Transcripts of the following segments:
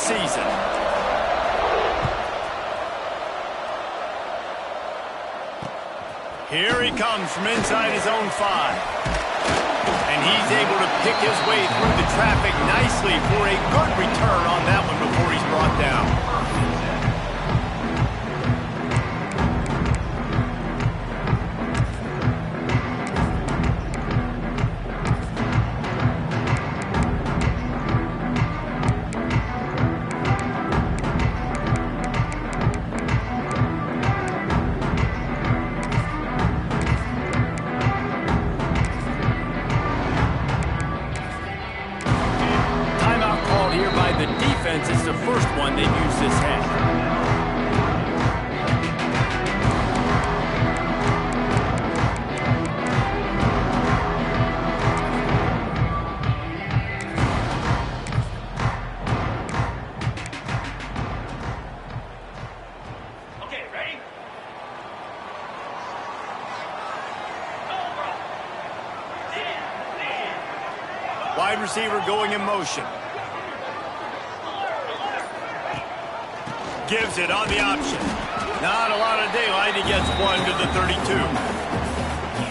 season. Here he comes from inside his own 5. And he's able to pick his way through the traffic nicely for a good return on that one before he's brought down. The defense is the first one they've used this half. Okay, ready? Wide receiver going in motion. Gives it on the option. Not a lot of daylight. He gets one to the 32.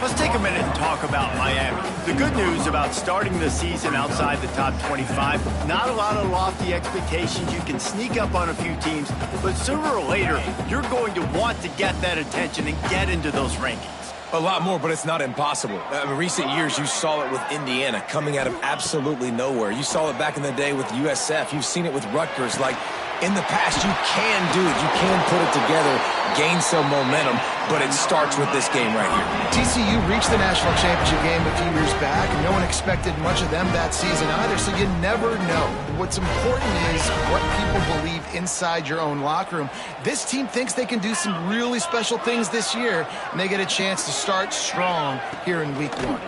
Let's take a minute and talk about Miami. The good news about starting the season outside the top 25, not a lot of lofty expectations. You can sneak up on a few teams, but sooner or later, you're going to want to get that attention and get into those rankings. A lot more, but it's not impossible. In recent years, you saw it with Indiana coming out of absolutely nowhere. You saw it back in the day with USF. You've seen it with Rutgers. Like, in the past, you can do it. You can put it together, gain some momentum, but it starts with this game right here. TCU reached the national championship game a few years back, and no one expected much of them that season either, so you never know. What's important is what people believe inside your own locker room. This team thinks they can do some really special things this year, and they get a chance to start strong here in week 1.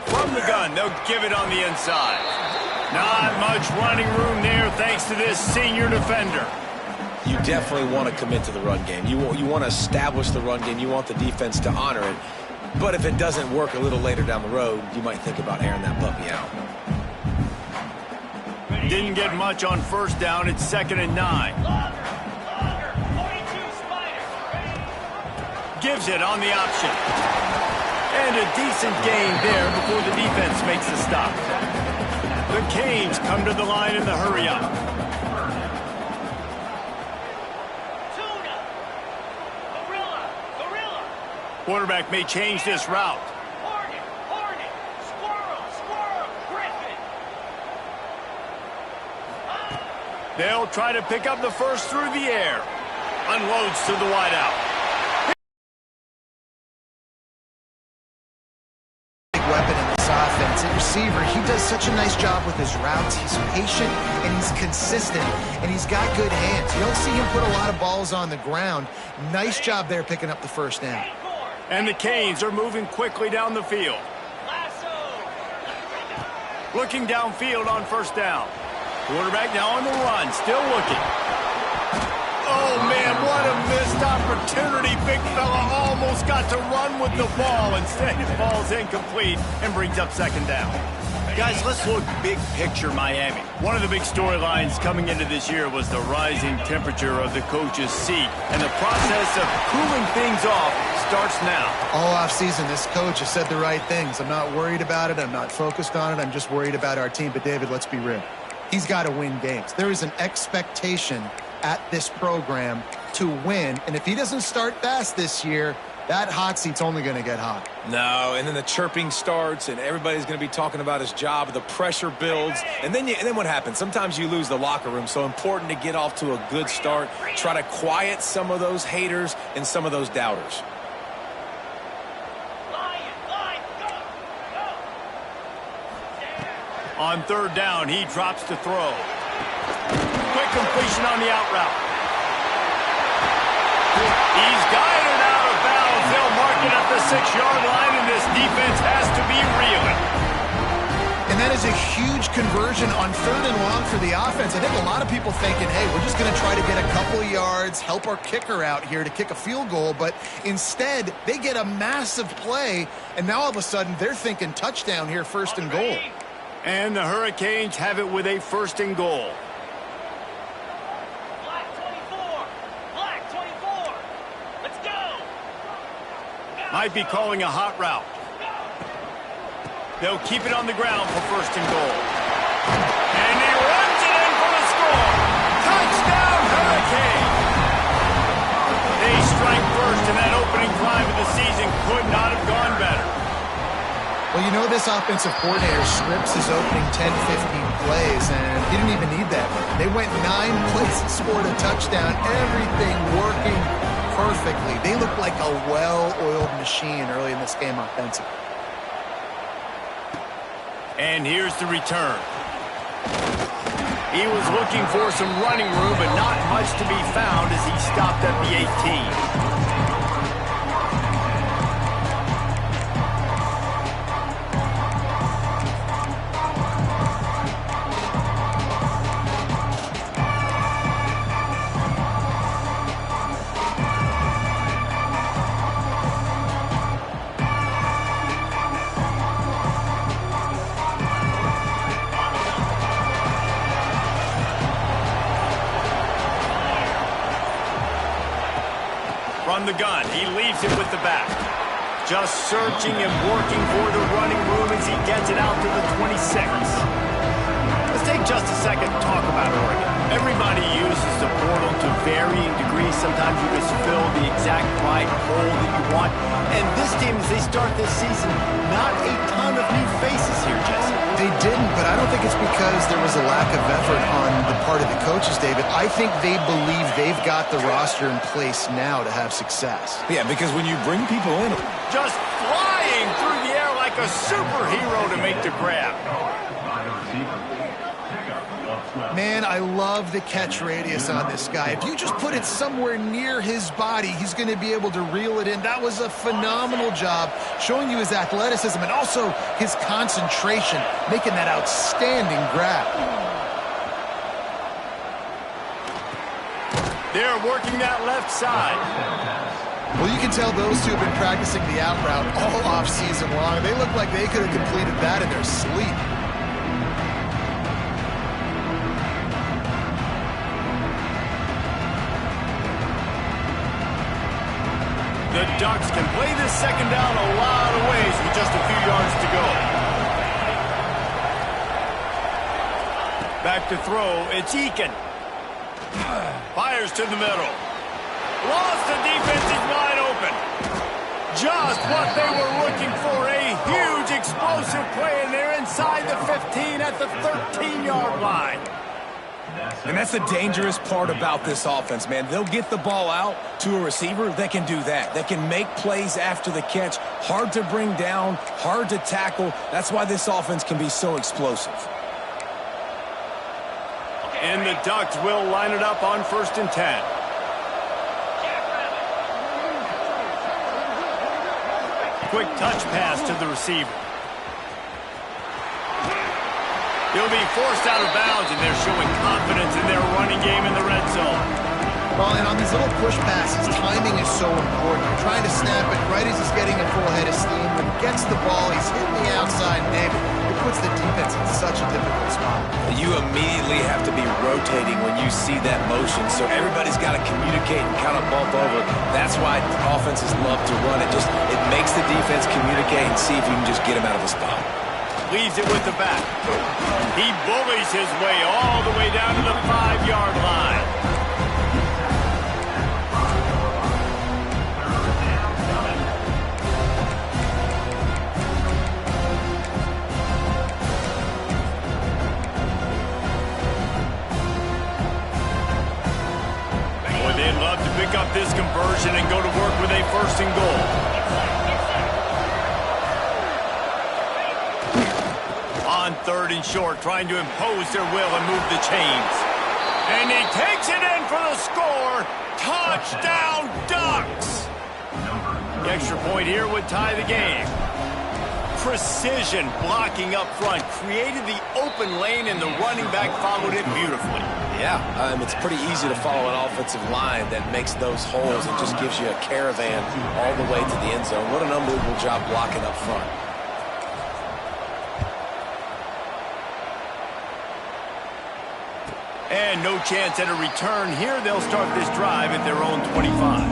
From the gun, they'll give it on the inside. Not much running room there thanks to this senior defender. You definitely want to commit to the run game. You want to establish the run game. You want the defense to honor it. But if it doesn't work a little later down the road, you might think about airing that puppy out. Didn't get much on first down. It's 2nd and 9. Gives it on the option. And a decent gain there before the defense makes the stop. The Canes come to the line in the hurry-up. Quarterback may change this route. Hornet, squirrel, Griffin. They'll try to pick up the first through the air. Unloads to the wideout. Weapon in this offense. At receiver, he does such a nice job with his routes. He's patient and he's consistent and he's got good hands. You don't see him put a lot of balls on the ground. Nice job there picking up the first down. And the Canes are moving quickly down the field. Looking downfield on first down. Quarterback now on the run, still looking. Oh, man, what a missed opportunity. Big fella almost got to run with the ball. Instead, it falls incomplete and brings up 2nd down. Guys, let's look big picture Miami. One of the big storylines coming into this year was the rising temperature of the coach's seat. And the process of cooling things off starts now. All offseason, this coach has said the right things. I'm not worried about it. I'm not focused on it. I'm just worried about our team. But, David, let's be real. He's got to win games. There is an expectation at this program to win. And if he doesn't start fast this year, that hot seat's only going to get hot. No, and then the chirping starts, and everybody's going to be talking about his job. The pressure builds, and then what happens? Sometimes you lose the locker room. So important to get off to a good start. Try to quiet some of those haters and some of those doubters. On 3rd down, he drops to throw. Quick completion on the out route. He's got it out of bounds. They'll mark it at the 6-yard line, and this defense has to be reeling. And that is a huge conversion on 3rd and long for the offense. I think a lot of people thinking, hey, we're just going to try to get a couple of yards, help our kicker out here to kick a field goal. But instead, they get a massive play, and now all of a sudden they're thinking touchdown here, 1st and goal. And the Hurricanes have it with a 1st and goal. Might be calling a hot route. They'll keep it on the ground for first and goal. And he runs it in for the score. Touchdown, Hurricane! They strike first, and that opening drive of the season could not have gone better. Well, you know this offensive coordinator scripts his opening 10, 15 plays, and he didn't even need that. They went 9 plays and scored a touchdown. Everything working perfectly. They looked like a well-oiled machine early in this game offensively. And here's the return. He was looking for some running room, but not much to be found as he stopped at the 18. From the gun, he leaves it with the back. Just searching and working for the running room as he gets it out to the 26. Let's take just a second to talk about Oregon. Everybody uses the portal to varying degrees. Sometimes you just fill the exact right hole that you want. And this team, as they start this season, not a ton of new faces here, Jesse. They didn't, but I don't think it's because there was a lack of effort on the part of the coaches, David. I think they believe they've got the roster in place now to have success. Yeah, because when you bring people in, Just flying through the air like a superhero to make the grab. Man, I love the catch radius on this guy. If you just put it somewhere near his body, he's going to be able to reel it in. That was a phenomenal job, showing you his athleticism and also his concentration, making that outstanding grab. They're working that left side. Well, you can tell those two have been practicing the out route all off-season long. They look like they could have completed that in their sleep. The Ducks can play this second down a lot of ways with just a few yards to go. Back to throw, it's Eakin. Fires to the middle. Lost, the defense is wide open. Just what they were looking for, a huge explosive play, and they're inside the 15 at the 13-yard line. and that's the dangerous part about this offense, man. They'll get the ball out to a receiver that can do that. That can make plays after the catch. Hard to bring down, hard to tackle. That's why this offense can be so explosive. And the Ducks will line it up on 1st and 10. Quick touch pass to the receiver. He'll be forced out of bounds, and they're showing confidence in their running game in the red zone. Well, and on these little push passes, timing is so important. You're trying to snap it right as he's getting a full head of steam. When he gets the ball, he's hitting the outside, and David, it puts the defense in such a difficult spot. You immediately have to be rotating when you see that motion, so everybody's got to communicate and kind of bump over. That's why offenses love to run it. It makes the defense communicate and see if you can just get him out of the spot. Leaves it with the back. He bullies his way all the way down to the 5-yard line. Boy, they'd love to pick up this conversion and go to work with a 1st and goal. On 3rd and short, trying to impose their will and move the chains. And he takes it in for the score. Touchdown, Ducks! The extra point here would tie the game. Precision blocking up front, created the open lane, and the running back followed it beautifully. Yeah, it's pretty easy to follow an offensive line that makes those holes and just gives you a caravan all the way to the end zone. What an unbelievable job blocking up front. And no chance at a return here. They'll start this drive at their own 25.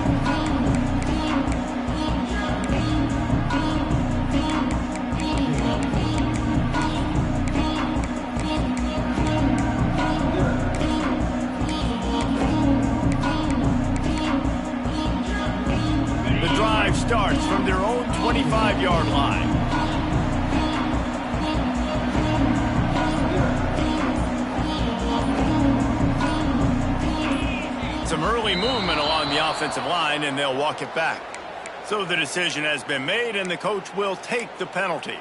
5-yard line. Some early movement along the offensive line, and they'll walk it back. So the decision has been made, and the coach will take the penalty.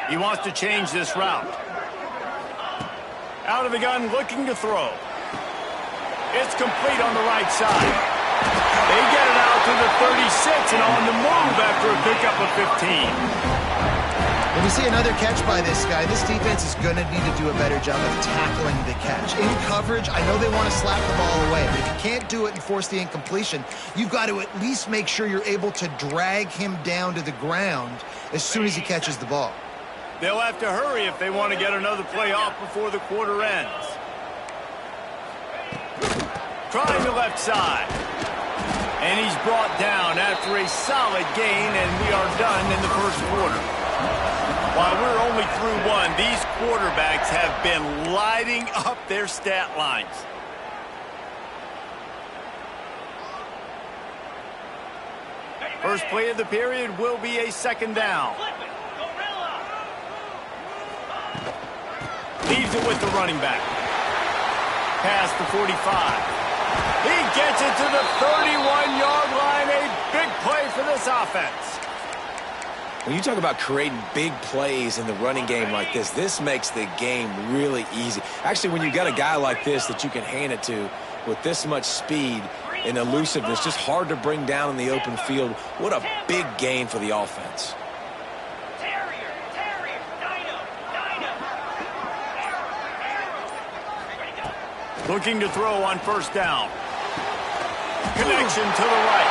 He wants to change this route. Out of the gun, looking to throw. It's complete on the right side. They get it out to the 36 and on the move after a pickup of 15. When we see another catch by this guy, this defense is going to need to do a better job of tackling the catch. In coverage, I know they want to slap the ball away, but if you can't do it and force the incompletion, you've got to at least make sure you're able to drag him down to the ground as soon as he catches the ball. They'll have to hurry if they want to get another play off before the quarter ends. Trying the left side. And he's brought down after a solid gain, and we are done in the first quarter. While we're only through one, these quarterbacks have been lighting up their stat lines. First play of the period will be a second down. Leaves it with the running back. Past the 45. He gets it to the 31-yard line. A big play for this offense. When you talk about creating big plays in the running game like this makes the game really easy. Actually, when you've got a guy like this that you can hand it to with this much speed and elusiveness, just hard to bring down in the open field, what a big gain for the offense. Looking to throw on first down. Connection to the right.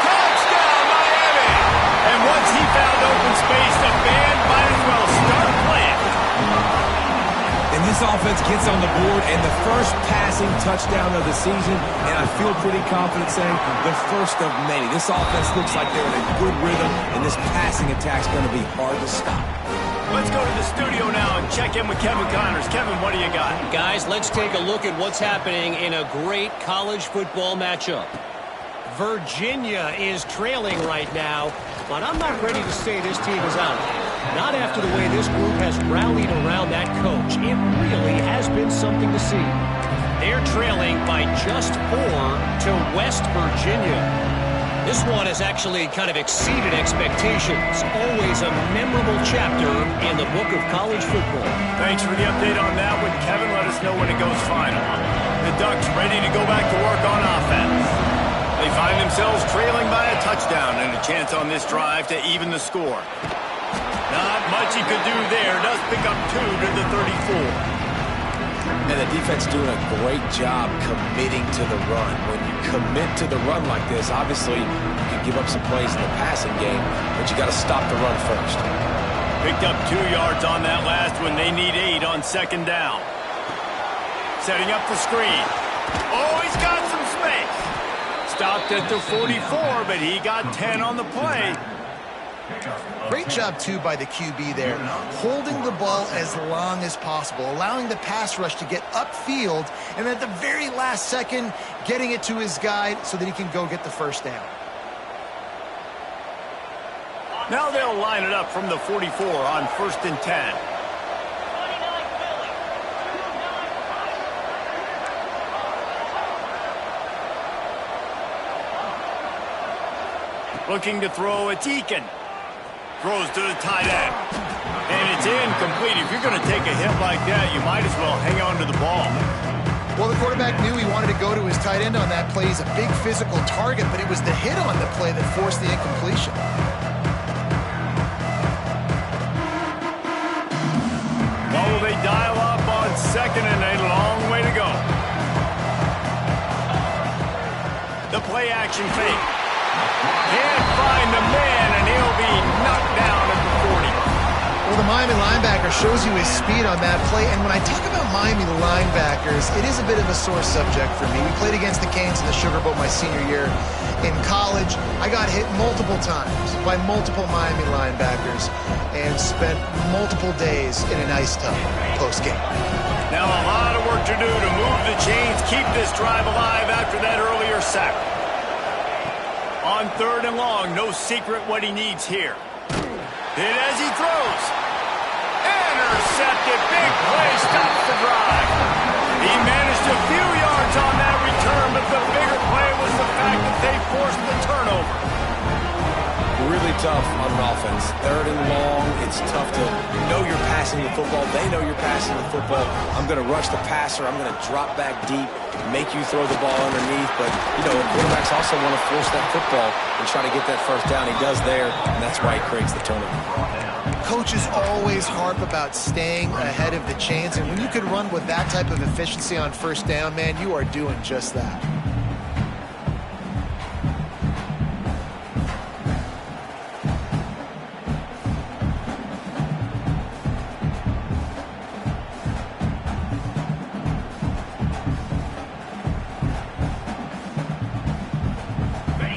Touchdown, Miami! And once he found open space, the band might as well start playing. And this offense gets on the board and the first passing touchdown of the season, and I feel pretty confident saying the first of many. This offense looks like they're in a good rhythm, and this passing attack's going to be hard to stop. Let's go to the studio now and check in with Kevin Connors. Kevin, what do you got? Guys, let's take a look at what's happening in a great college football matchup. Virginia is trailing right now, but I'm not ready to say this team is out. Not after the way this group has rallied around that coach. It really has been something to see. They're trailing by just 4 to West Virginia. This one has actually kind of exceeded expectations. Always a memorable chapter in the book of college football. Thanks for the update on that one, Kevin. Let us know when it goes final. The Ducks ready to go back to work on offense. They find themselves trailing by a touchdown and a chance on this drive to even the score. Not much he could do there. Does pick up 2 to the 34. And the defense doing a great job committing to the run. When you commit to the run like this, obviously you can give up some plays in the passing game, but you got to stop the run first. Picked up 2 yards on that last one. They need 8 on second down. Setting up the screen. Oh, he's got some space. Stopped at the 44, but he got 10 on the play. Great job, too, by the QB there, holding the ball as long as possible, allowing the pass rush to get upfield, and at the very last second, getting it to his guy so that he can go get the first down. Now they'll line it up from the 44 on 1st and 10. Looking to throw, it's Eakin. Throws to the tight end. And it's incomplete. If you're going to take a hit like that, you might as well hang on to the ball. Well, the quarterback knew he wanted to go to his tight end on that play. He's a big physical target, but it was the hit on the play that forced the incompletion. Well, they dial up on second and a long way to go. The play action fake. Can't find the man, and he'll be knocked down at the 40. Well, the Miami linebacker linebacker shows you his speed on that play. And when I talk about Miami linebackers, it is a bit of a sore subject for me. We played against the Canes in the Sugar Bowl my senior year in college. I got hit multiple times by multiple Miami linebackers and spent multiple days in an ice tub post-game. Now a lot of work to do to move the chains, keep this drive alive after that earlier sack. On 3rd and long, no secret what he needs here. Hit as he throws. Intercepted. Big play. Stops the drive. He managed a few yards on that return, but the bigger play was the fact that they forced the turnover. Really tough on an offense. 3rd and long, it's tough to know you're passing the football. They know you're passing the football. I'm going to rush the passer. I'm going to drop back deep, make you throw the ball underneath. But, you know, quarterbacks also want to force that football and try to get that first down. He does there, and that's why he creates the turnover. Coaches always harp about staying ahead of the chains, and when you can run with that type of efficiency on 1st down, man, you are doing just that.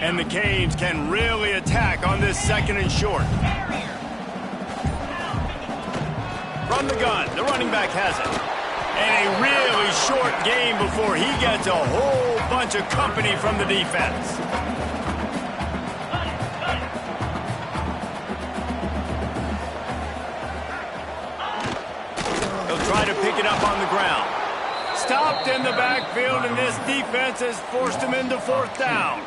And the Canes can really attack on this 2nd and short. From the gun, the running back has it. And a really short game before he gets a whole bunch of company from the defense. He'll try to pick it up on the ground. Stopped in the backfield, and this defense has forced him into 4th down.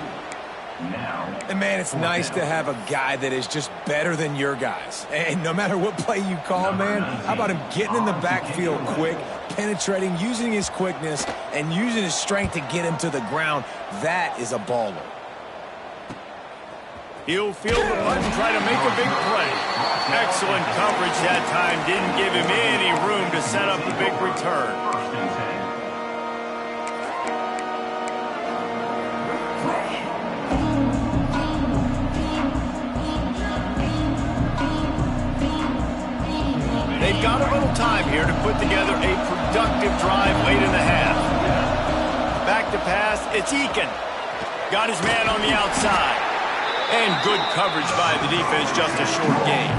And, man, it's nice to have a guy that is just better than your guys. And no matter what play you call, man, how about him getting in the backfield quick, penetrating, using his quickness, and using his strength to get him to the ground? That is a baller. He'll field the punt and try to make a big play. Excellent coverage that time. Didn't give him any room to set up a big return. They've got a little time here to put together a productive drive late in the half. Back to pass, it's Eakin. Got his man on the outside. And good coverage by the defense, just a short game.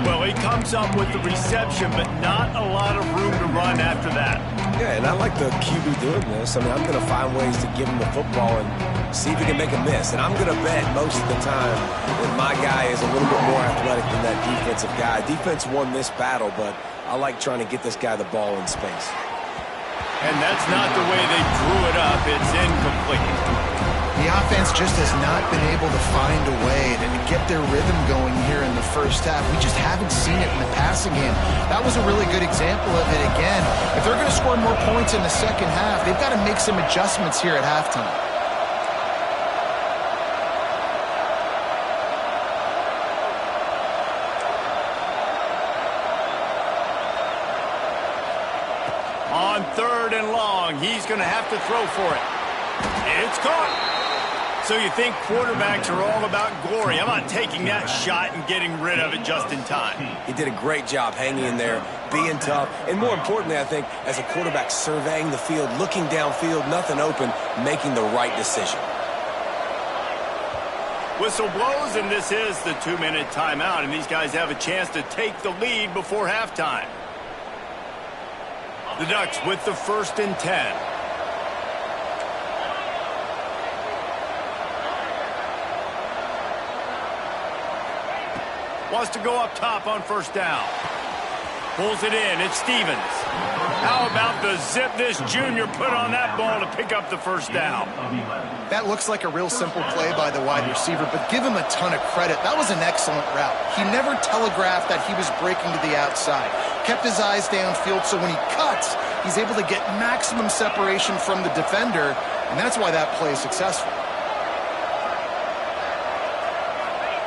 Well, he comes up with the reception, but not a lot of room to run after that. Yeah, and I like the QB doing this. I mean, I'm going to find ways to give him the football and see if he can make a miss. And I'm going to bet most of the time that my guy is a little bit more athletic than that defensive guy. Defense won this battle, but I like trying to get this guy the ball in space. And that's not the way they drew it up. It's incomplete. The offense just has not been able to find a way to get their rhythm going here in the 1st half. We just haven't seen it in the passing game. That was a really good example of it again. If they're going to score more points in the 2nd half, they've got to make some adjustments here at halftime. On 3rd and long, he's going to have to throw for it. It's caught. So you think quarterbacks are all about glory. How about taking that shot and getting rid of it just in time? He did a great job hanging in there, being tough, and more importantly, I think, as a quarterback, surveying the field, looking downfield, nothing open, making the right decision. Whistle blows, and this is the 2-minute timeout, and these guys have a chance to take the lead before halftime. The Ducks with the 1st and 10. Wants to go up top on 1st down. Pulls it in. It's Stevens. How about the zip this junior put on that ball to pick up the 1st down? That looks like a real simple play by the wide receiver, but give him a ton of credit. That was an excellent route. He never telegraphed that he was breaking to the outside. Kept his eyes downfield, so when he cuts, he's able to get maximum separation from the defender, and that's why that play is successful.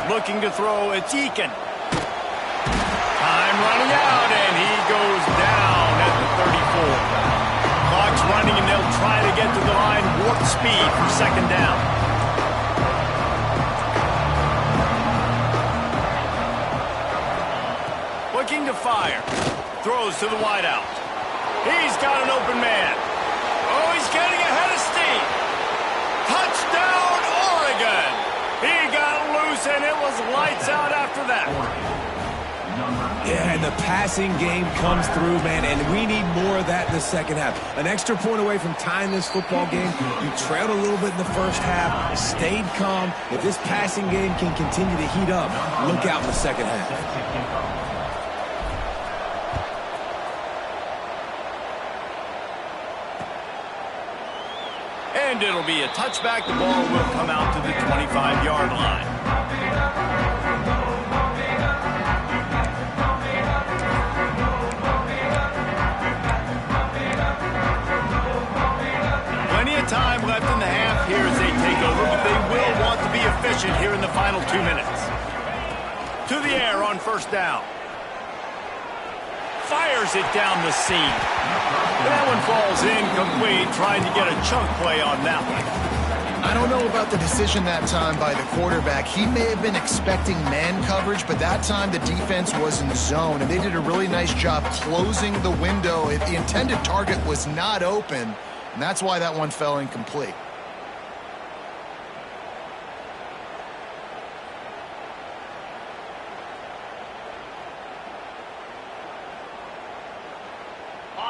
Looking to throw, it's Eakin. Time running out, and he goes down at the 34. Clock's running, and they'll try to get to the line warp speed for 2nd down. What looking to fire. Throws to the wideout. He's got an open man. Oh, he's getting ahead of steam. Touchdown, Oregon. He got loose, and it was lights out after that. Yeah, and the passing game comes through, man, and we need more of that in the second half. An extra point away from tying this football game. You trailed a little bit in the first half, stayed calm. If this passing game can continue to heat up, look out in the second half. And it'll be a touchback. The ball will come out to the 25-yard line. Plenty of time left in the half here as they take over, but they will want to be efficient here in the final 2 minutes. To the air on first down. Fires it down the seam. That one falls incomplete, trying to get a chunk play on that one. I don't know about the decision that time by the quarterback. He may have been expecting man coverage, but that time the defense was in zone, and they did a really nice job closing the window. If the intended target was not open, and that's why that one fell incomplete.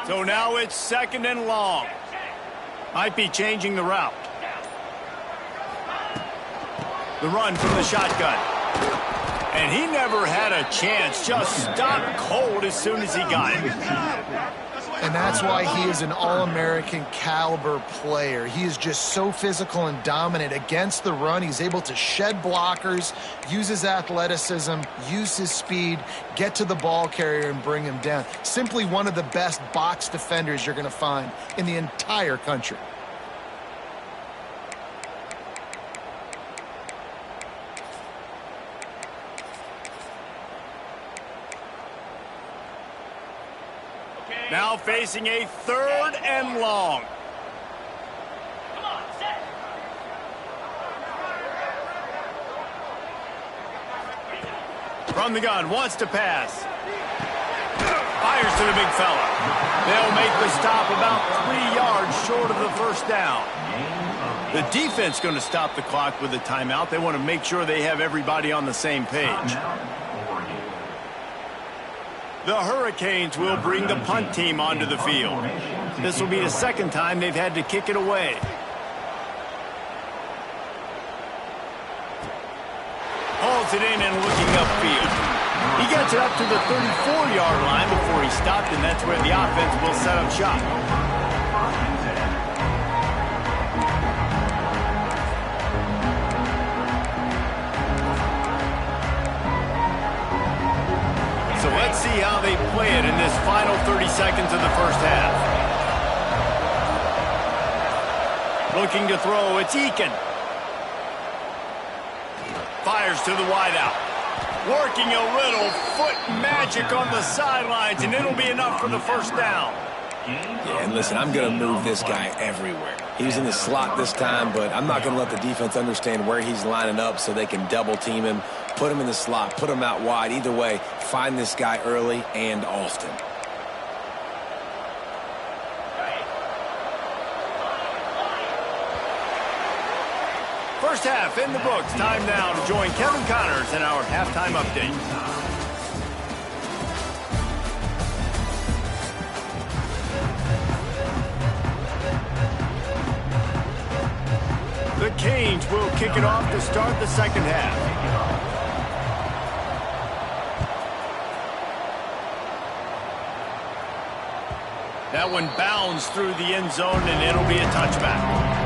So now it's second and long. Might be changing the route. The run from the shotgun. And he never had a chance. Just stopped cold as soon as he got it. And that's why he is an All-American caliber player. He is just so physical and dominant against the run. He's able to shed blockers, use his athleticism, use his speed, get to the ball carrier and bring him down. Simply one of the best box defenders you're going to find in the entire country. Now facing a third and long. Come on, set. From the gun, wants to pass. Fires to the big fella. They'll make the stop about 3 yards short of the first down. The defense going to stop the clock with a timeout. They want to make sure they have everybody on the same page. The Hurricanes will bring the punt team onto the field. This will be the second time they've had to kick it away. Hauls it in and looking upfield. He gets it up to the 34-yard line before he stopped, and that's where the offense will set up shop. So let's see how they play it in this final 30 seconds of the first half. Looking to throw, it's Eakin. Fires to the wideout. Working a little foot magic on the sidelines, and it'll be enough for the first down. Yeah, and listen, I'm going to move this guy everywhere. He's in the slot this time, but I'm not going to let the defense understand where he's lining up so they can double team him, put him in the slot, put him out wide. Either way, find this guy early and often. First half in the books. Time now to join Kevin Connors in our halftime update. The Canes will kick it off to start the second half. That one bounds through the end zone, and it'll be a touchback.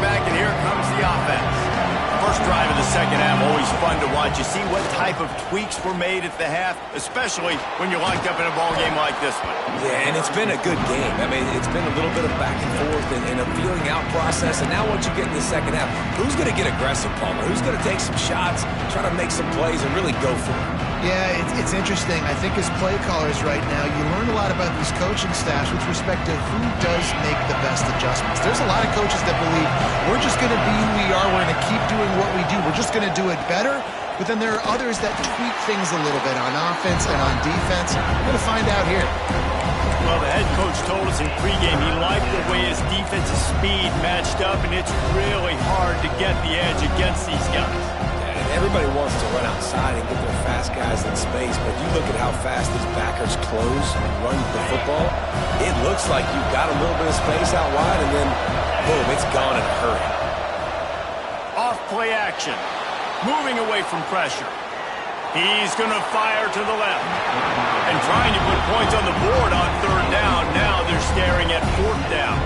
Back, and here comes the offense. First drive of the second half, always fun to watch. You see what type of tweaks were made at the half, especially when you're locked up in a ball game like this one. Yeah, and it's been a good game. I mean, it's been a little bit of back and forth and a feeling out process. And now once you get in the second half, who's going to get aggressive, Palmer? Who's going to take some shots, try to make some plays, and really go for it? Yeah, it's interesting. I think as play callers right now, you learn a lot about these coaching staffs with respect to who does make the best adjustments. There's a lot of coaches that believe we're just going to be who we are. We're going to keep doing what we do. We're just going to do it better. But then there are others that tweak things a little bit on offense and on defense. We're going to find out here. Well, the head coach told us in pregame he liked the way his defensive speed matched up, and it's really hard to get the edge against these guys. Everybody wants to run outside and get their fast guys in space, but you look at how fast these backers close and run the football, it looks like you've got a little bit of space out wide, and then, boom, it's gone in a hurry. Off play action. Moving away from pressure. He's going to fire to the left. And trying to put points on the board on third down. Now they're staring at fourth down.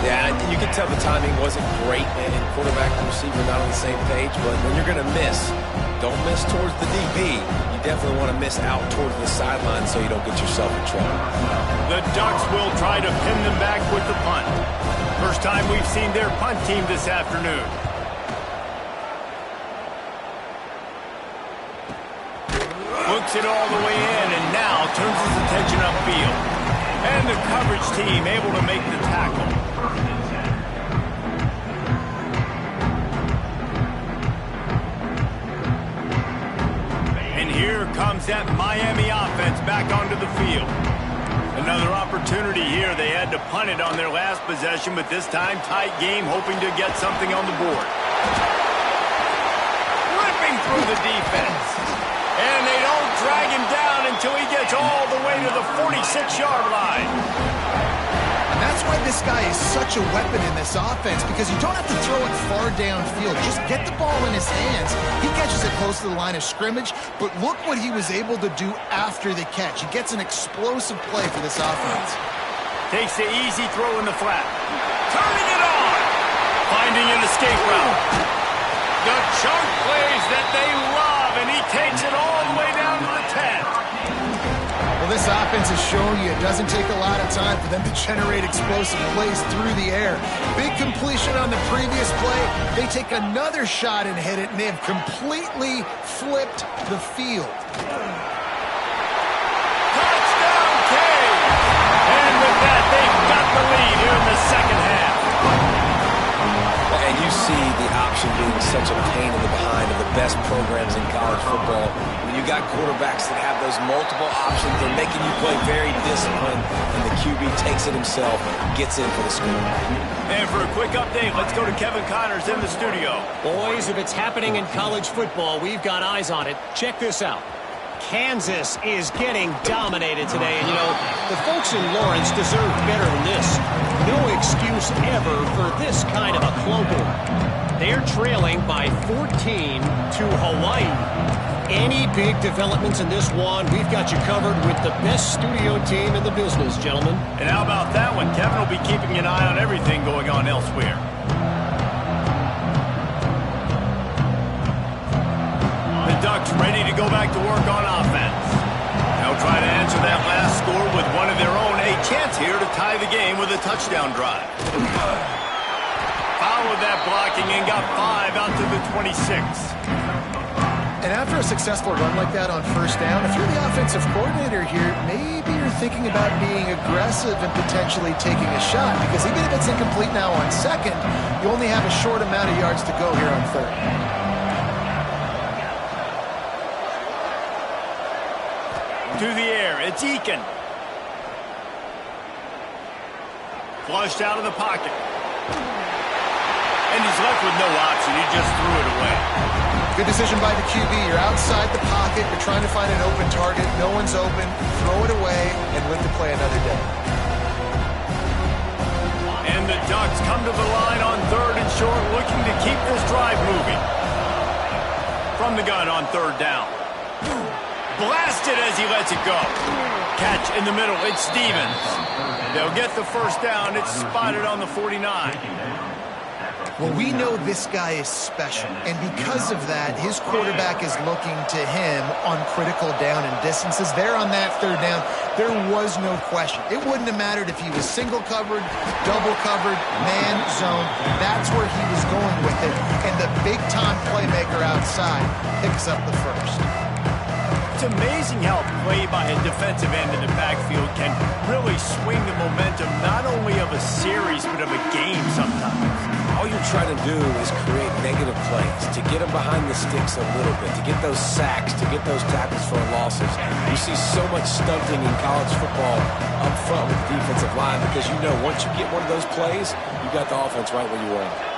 Yeah, you can tell the timing wasn't great, and quarterback and receiver not on the same page, but when you're going to miss, don't miss towards the DB. You definitely want to miss out towards the sideline so you don't get yourself in trouble. The Ducks will try to pin them back with the punt. First time we've seen their punt team this afternoon. Looks it all the way in, and now turns his attention upfield. And the coverage team able to make the tackle. And here comes that Miami offense back onto the field. Another opportunity here. They had to punt it on their last possession, but this time tight game, hoping to get something on the board. Ripping through the defense. And they don't drag him down until he gets all the way to the 46-yard line. And that's why this guy is such a weapon in this offense, because you don't have to throw it far downfield. Just get the ball in his hands. He catches it close to the line of scrimmage, but look what he was able to do after the catch. He gets an explosive play for this offense. Takes the easy throw in the flat. Turning it on. Finding an escape route. The chunk plays that they love, and he takes it all the way down to the 10. Well, this offense is showing you it doesn't take a lot of time for them to generate explosive plays through the air. Big completion on the previous play. They take another shot and hit it, and they have completely flipped the field. Touchdown, Cade! And with that, they've got the lead here in the second half. And you see the option being such a pain in the behind of the best programs in college football. When you got quarterbacks that have those multiple options, they're making you play very disciplined, and the QB takes it himself, gets in for the score. And for a quick update, let's go to Kevin Connors in the studio. Boys, if it's happening in college football, we've got eyes on it. Check this out. Kansas is getting dominated today, and you know, the folks in Lawrence deserve better than this. No excuse ever for this kind of a clunker. They're trailing by 14 to Hawaii. Any big developments in this one, we've got you covered with the best studio team in the business, gentlemen. And how about that one? Kevin will be keeping an eye on everything going on elsewhere. The Ducks ready to go back to work on offense. They'll try to answer that last score with one of their own. A chance here to tie the game with a touchdown drive. Followed that blocking and got 5 out to the 26. And after a successful run like that on first down, if you're the offensive coordinator here, maybe you're thinking about being aggressive and potentially taking a shot, because even if it's incomplete now on second, you only have a short amount of yards to go here on third. To the air, it's Eakin. Flushed out of the pocket. And he's left with no option. He just threw it away. Good decision by the QB. You're outside the pocket. You're trying to find an open target. No one's open. Throw it away and live to play another day. And the Ducks come to the line on third and short, looking to keep this drive moving. From the gun on third down. Blasted as he lets it go. Catch in the middle. It's Stevens. They'll get the first down. It's spotted on the 49. Well, we know this guy is special, and because of that, his quarterback is looking to him on critical down and distances. There on that third down, there was no question. It wouldn't have mattered if he was single covered, double covered, man zone. That's where he was going with it, and the big-time playmaker outside picks up the first. It's amazing how play by a defensive end in the backfield can really swing the momentum not only of a series but of a game sometimes. All you're trying to do is create negative plays, to get them behind the sticks a little bit, to get those sacks, to get those tackles for losses. You see so much stunting in college football up front with the defensive line because you know once you get one of those plays, you got the offense right where you want it.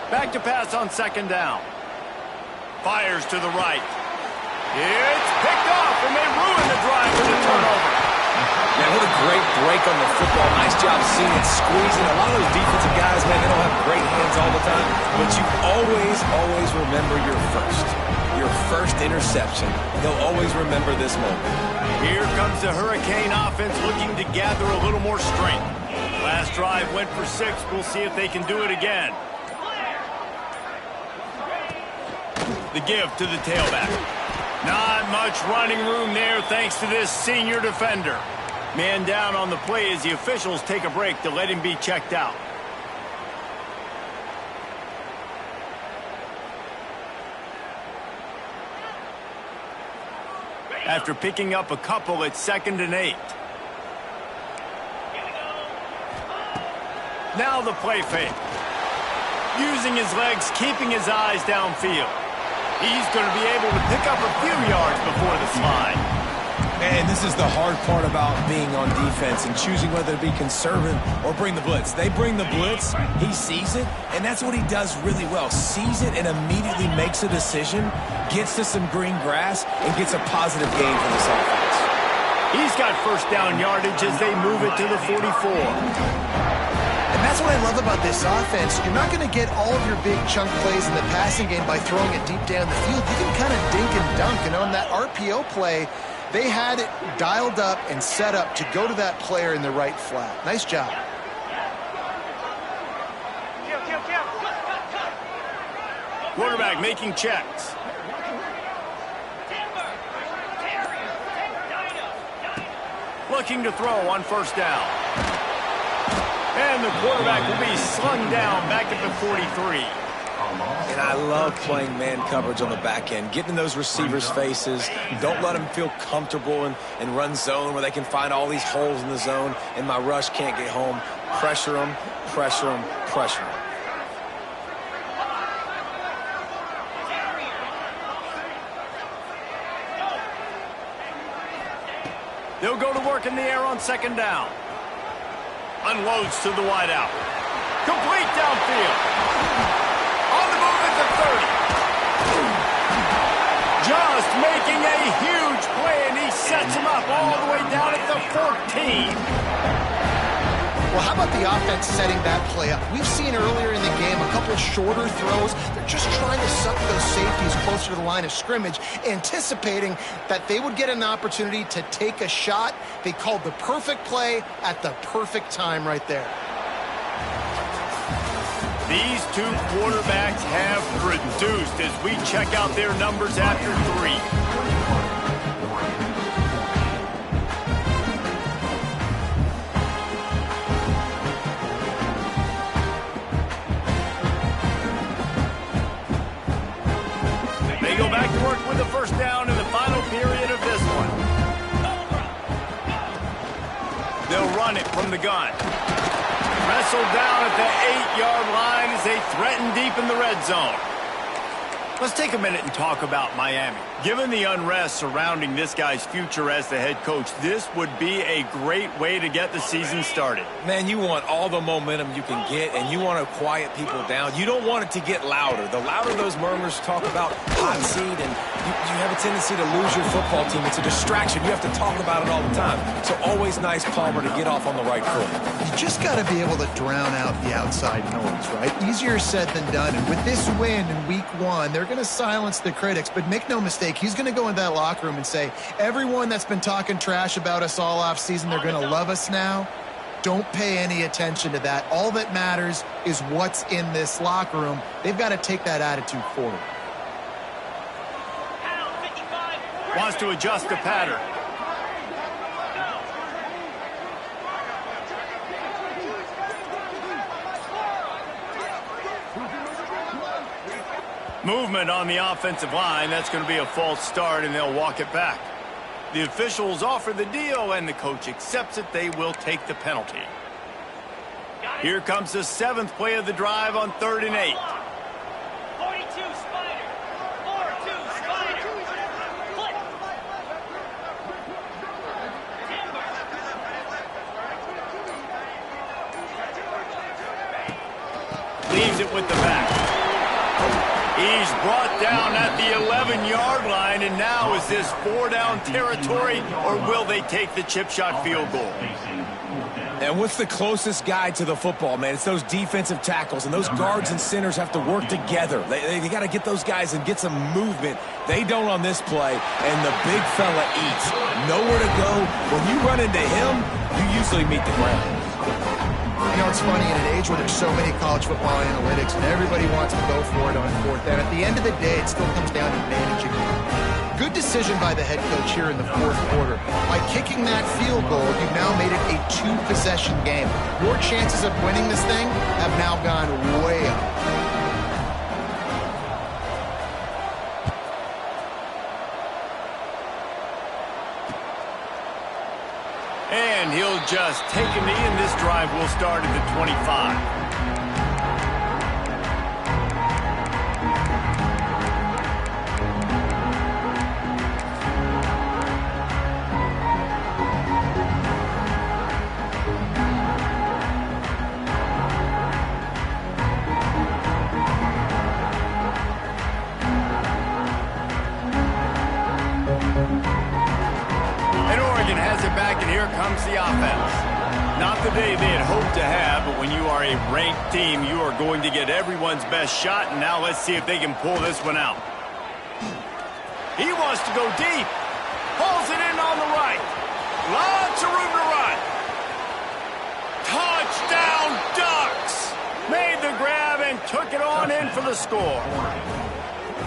Back to pass on second down. Fires to the right. It's picked off, and they ruin the drive with a turnover. Man, what a great break on the football. Nice job seeing it squeezing. A lot of those defensive guys, man, they don't have great hands all the time, but you always remember your first interception. They'll always remember this moment. Here comes the Hurricane offense looking to gather a little more strength. Last drive went for 6. We'll see if they can do it again. The give to the tailback. Not much running room there thanks to this senior defender. Man down on the play as the officials take a break to let him be checked out. After picking up a couple, it's 2nd and 8. Now the play fake. Using his legs, keeping his eyes downfield. He's going to be able to pick up a few yards before the slide. And this is the hard part about being on defense and choosing whether to be conservative or bring the blitz. They bring the blitz, he sees it, and that's what he does really well. Sees it and immediately makes a decision, gets to some green grass, and gets a positive gain for this offense. He's got first down yardage as they move it to the 44. And that's what I love about this offense. You're not going to get all of your big chunk plays in the passing game by throwing it deep down the field. You can kind of dink and dunk. And on that RPO play, they had it dialed up and set up to go to that player in the right flat. Nice job. Quarterback making checks. Looking to throw on first down. And the quarterback will be slung down back at the 43. And I love playing man coverage on the back end, getting in those receivers' faces. Don't let them feel comfortable and run zone where they can find all these holes in the zone and my rush can't get home. Pressure them, pressure them, pressure them. They'll go to work in the air on second down. Unloads to the wideout. Complete downfield. On the move at the 30. Just making a huge play, and he sets him up all the way down at the 14. Well, how about the offense setting that play up? We've seen earlier in the game a couple shorter throws. They're just trying to suck those safeties closer to the line of scrimmage, anticipating that they would get an opportunity to take a shot. They called the perfect play at the perfect time right there. These two quarterbacks have produced as we check out their numbers after 3. Go back to work with the first down in the final period of this one. They'll run it from the gun. Wrestled down at the 8-yard line as they threaten deep in the red zone. Let's take a minute and talk about Miami. Given the unrest surrounding this guy's future as the head coach, this would be a great way to get the season started. Man, you want all the momentum you can get, and you want to quiet people down. You don't want it to get louder. The louder those murmurs talk about hot seat, and you have a tendency to lose your football team. It's a distraction. You have to talk about it all the time. So always nice, Palmer, to get off on the right foot. You just got to be able to drown out the outside noise, right? Easier said than done. And with this win in week 1, they're going to silence the critics. But make no mistake, he's going to go into that locker room and say, everyone that's been talking trash about us all offseason, they're going to love us now. Don't pay any attention to that. All that matters is what's in this locker room. They've got to take that attitude forward. Wants to adjust the pattern. Movement on the offensive line. That's going to be a false start, and they'll walk it back. The officials offer the deal, and the coach accepts it. They will take the penalty. Here comes the 7th play of the drive on 3rd and 8. 42 Spider. 4-2 Spider. Flip. Leaves it with the back. He's brought down at the 11-yard line, and now is this 4-down territory, or will they take the chip shot field goal? And what's the closest guy to the football, man? It's those defensive tackles, and those guards and centers have to work together. They got to get those guys and get some movement. They don't on this play, and the big fella eats. Nowhere to go. When you run into him, you usually meet the ground. You know, it's funny, in an age where there's so many college football analytics and everybody wants to go for it on 4th down, at the end of the day, it still comes down to managing. Good decision by the head coach here in the 4th quarter. By kicking that field goal, you've now made it a 2-possession game. Your chances of winning this thing have now gone way up. And he'll just take a knee, and this drive will start at the 25. Here comes the offense. Not the day they had hoped to have, but when you are a ranked team, you are going to get everyone's best shot, and now let's see if they can pull this one out. He wants to go deep. Pulls it in on the right. Lots of room to run. Touchdown, Ducks! Made the grab and took it on in for the score.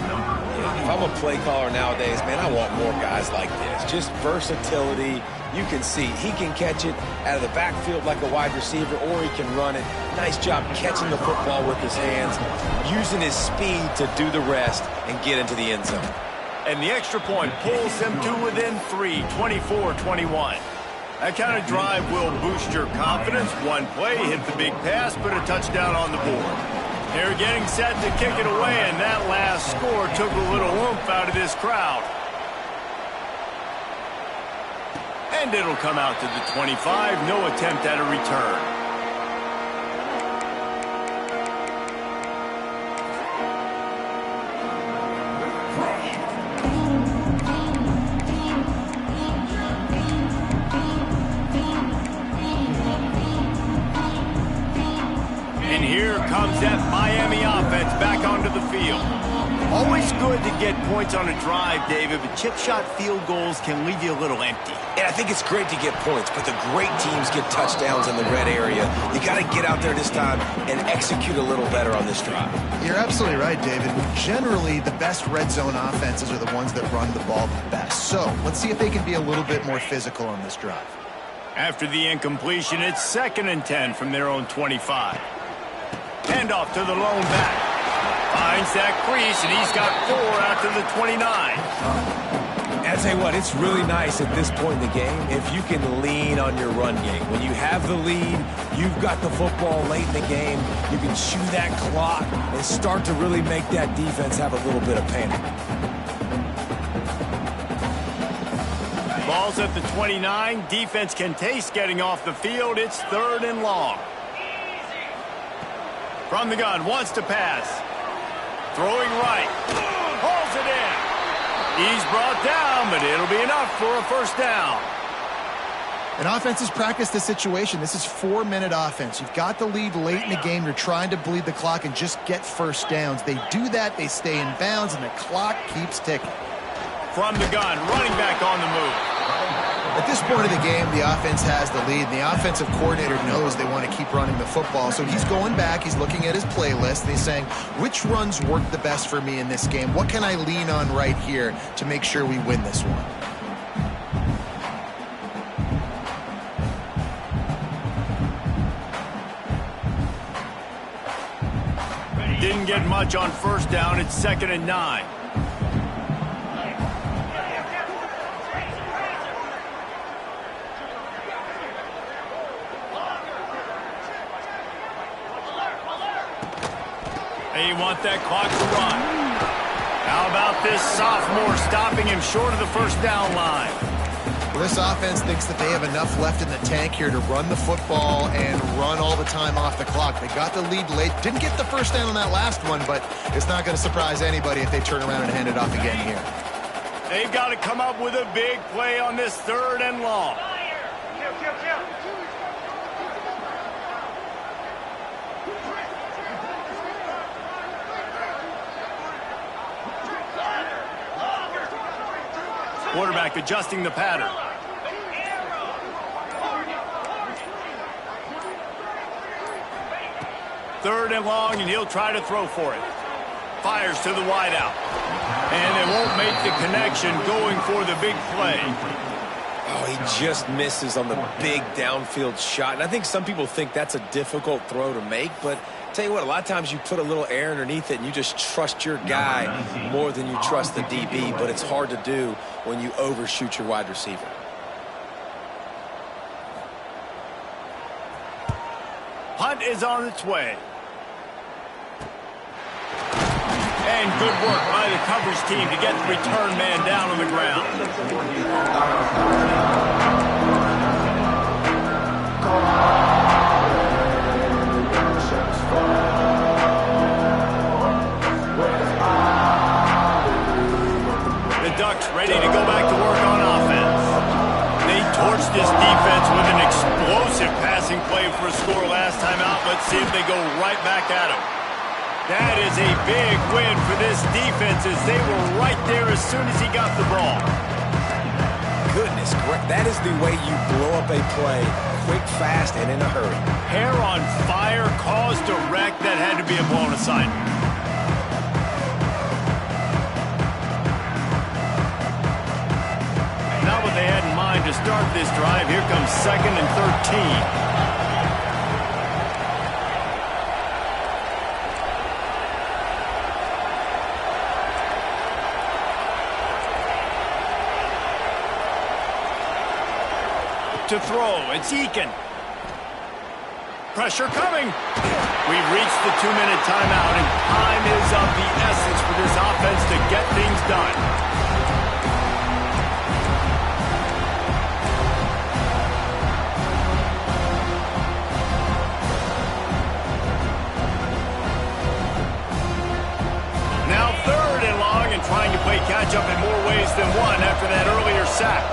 If I'm a play caller nowadays, man, I want more guys like this. Just versatility. You can see he can catch it out of the backfield like a wide receiver, or he can run it. Nice job catching the football with his hands, using his speed to do the rest and get into the end zone. And the extra point pulls them to within 3, 24-21. That kind of drive will boost your confidence. One play, hit the big pass, put a touchdown on the board. They're getting set to kick it away, and that last score took a little oomph out of this crowd. And it'll come out to the 25. No attempt at a return. And here comes that Miami offense back onto the field. Always good to get points on a drive, David, but chip shot field goals can leave you a little empty. And I think it's great to get points, but the great teams get touchdowns in the red area. You got to get out there this time and execute a little better on this drive. You're absolutely right, David. Generally, the best red zone offenses are the ones that run the ball the best. So let's see if they can be a little bit more physical on this drive. After the incompletion, it's 2nd and 10 from their own 25. Handoff to the lone back. Finds that crease, and he's got 4 out to the 29. And I tell you what, it's really nice at this point in the game if you can lean on your run game. When you have the lead, you've got the football late in the game, you can chew that clock and start to really make that defense have a little bit of panic. Ball's at the 29. Defense can taste getting off the field. It's 3rd and long. From the gun, wants to pass. Throwing right. Pulls it in. He's brought down, but it'll be enough for a 1st down. And offenses practice this situation. This is 4-minute offense. You've got the lead late in the game. You're trying to bleed the clock and just get 1st downs. They do that, they stay in bounds, and the clock keeps ticking. From the gun, running back on the move. At this point of the game, the offense has the lead, and the offensive coordinator knows they want to keep running the football. So he's going back, he's looking at his playlist, and he's saying, which runs work the best for me in this game? What can I lean on right here to make sure we win this one? Didn't get much on first down. It's 2nd and 9. They want that clock to run. How about this sophomore stopping him short of the first down line? Well, this offense thinks that they have enough left in the tank here to run the football and run all the time off the clock. They got the lead late. Didn't get the first down on that last one, but it's not going to surprise anybody if they turn around and hand it off again here. They've got to come up with a big play on this 3rd and long. Quarterback adjusting the pattern. Third and long, and he'll try to throw for it. Fires to the wideout. And it won't make the connection going for the big play. Oh, he just misses on the big downfield shot. And I think some people think that's a difficult throw to make, but tell you what, a lot of times you put a little air underneath it and you just trust your guy more than you trust the DB, but it's hard to do when you overshoot your wide receiver. Punt is on its way. And good work by the coverage team to get the return man down on the ground. The Ducks ready to go back to work on offense. They torched this defense with an explosive passing play for a score last time out. Let's see if they go right back at him. That is a big win for this defense as they were right there as soon as he got the ball. Goodness, that is the way you blow up a play, quick, fast, and in a hurry. Hair on fire, caused a wreck. That had to be a blown assignment. Not what they had in mind to start this drive. Here comes 2nd and 13. To throw, it's Eakin. Pressure coming. We've reached the 2-minute timeout, and time is of the essence for this offense to get things done. Now 3rd and long, and trying to play catch up in more ways than one after that earlier sack.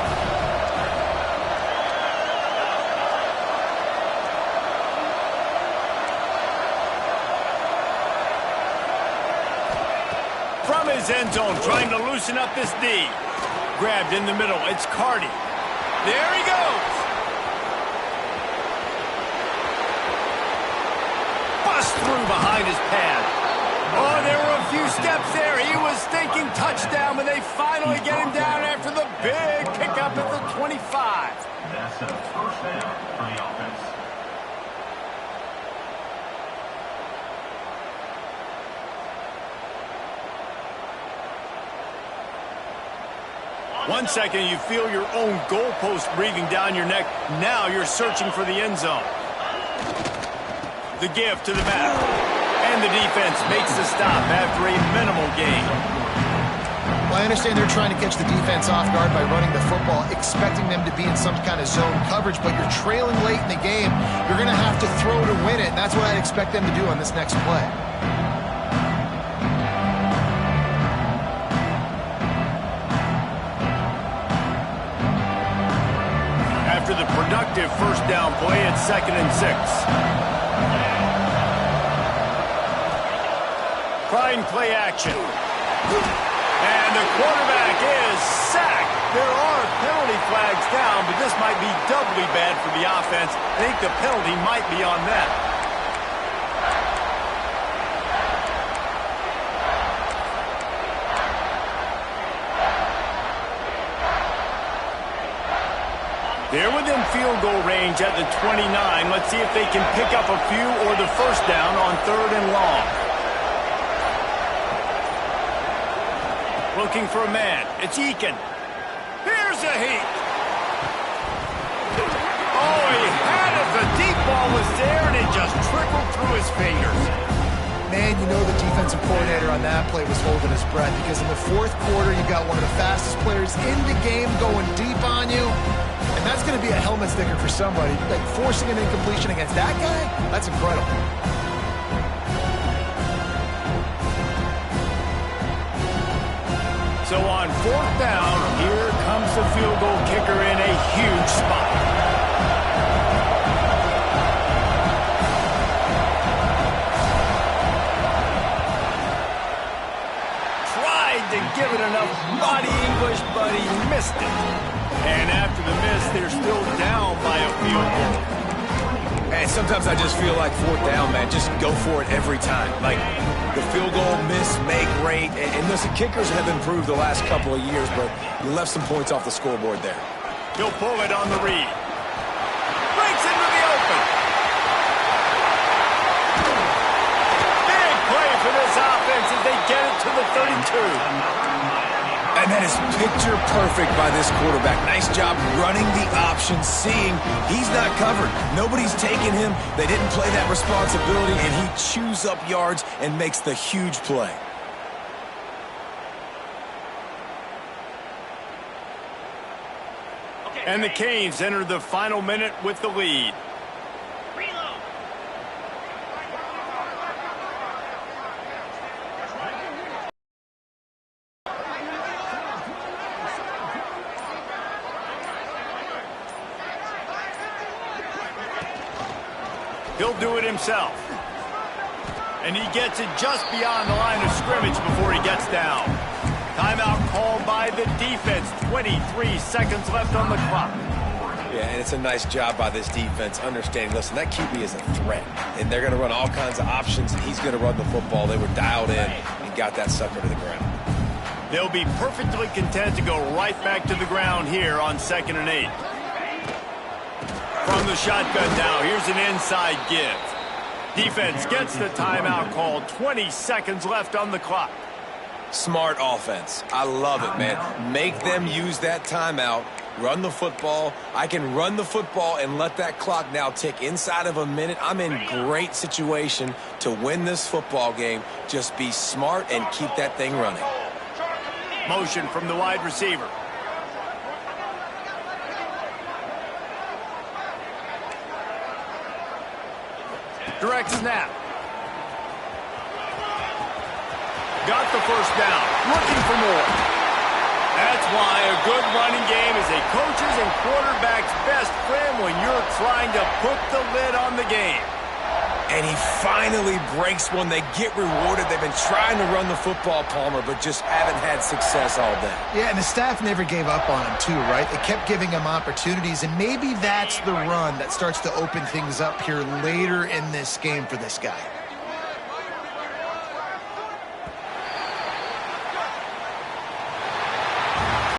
From his end zone, trying to loosen up this D. Grabbed in the middle, it's Cardi. There he goes. Bust through behind his pad. Oh, there were a few steps there. He was thinking touchdown, but they finally get him down after the big pickup at the 25. That's a first down for the offense. One second, you feel your own goalpost breathing down your neck. Now you're searching for the end zone. The give to the back. And the defense makes the stop after a minimal gain. Well, I understand they're trying to catch the defense off guard by running the football, expecting them to be in some kind of zone coverage, but you're trailing late in the game. You're going to have to throw to win it, and that's what I'd expect them to do on this next play. After the productive first down play, it's 2nd and 6. Trying play action. And the quarterback is sacked. There are penalty flags down, but this might be doubly bad for the offense. I think the penalty might be on that. They're within field goal range at the 29. Let's see if they can pick up a few or the first down on 3rd and long. Looking for a man. It's Eakin. Here's a heat. Oh, he had it. The deep ball was there, and it just trickled through his fingers. Man, you know the defensive coordinator on that play was holding his breath because in the fourth quarter, you got one of the fastest players in the game going deep on you. And that's going to be a helmet sticker for somebody. Like, forcing an incompletion against that guy, that's incredible. So on fourth down, here comes the field goal kicker in a huge spot. To give it enough body English, but he missed it. And after the miss, they're still down by a field goal. And sometimes I just feel like fourth down, man. Just go for it every time. Like the field goal, miss, make, rate. And listen, kickers have improved the last couple of years, but you left some points off the scoreboard there. He'll pull it on the read. Breaks into the open. Big play for this offense as they get it to the 32. And that is picture perfect by this quarterback. Nice job running the option, seeing he's not covered. Nobody's taking him. They didn't play that responsibility, and he chews up yards and makes the huge play. And the Canes enter the final minute with the lead. He'll do it himself. And he gets it just beyond the line of scrimmage before he gets down. Timeout called by the defense. 23 seconds left on the clock. Yeah, and it's a nice job by this defense understanding, listen, that QB is a threat. And they're going to run all kinds of options, and he's going to run the football. They were dialed in and got that sucker to the ground. They'll be perfectly content to go right back to the ground here on 2nd and 8. From the shotgun now, here's an inside give. Defense gets the timeout called. 20 seconds left on the clock. Smart offense. I love it, man. Make them use that timeout. Run the football. I can run the football and let that clock now tick inside of a minute. I'm in great situation to win this football game. Just be smart and keep that thing running. Motion from the wide receiver. Direct snap. Got the first down. Looking for more. That's why a good running game is a coach's and quarterback's best friend when you're trying to put the lid on the game. And he finally breaks one. They get rewarded. They've been trying to run the football, Palmer, but just haven't had success all day. Yeah, and the staff never gave up on him, too, right? They kept giving him opportunities, and maybe that's the run that starts to open things up here later in this game for this guy.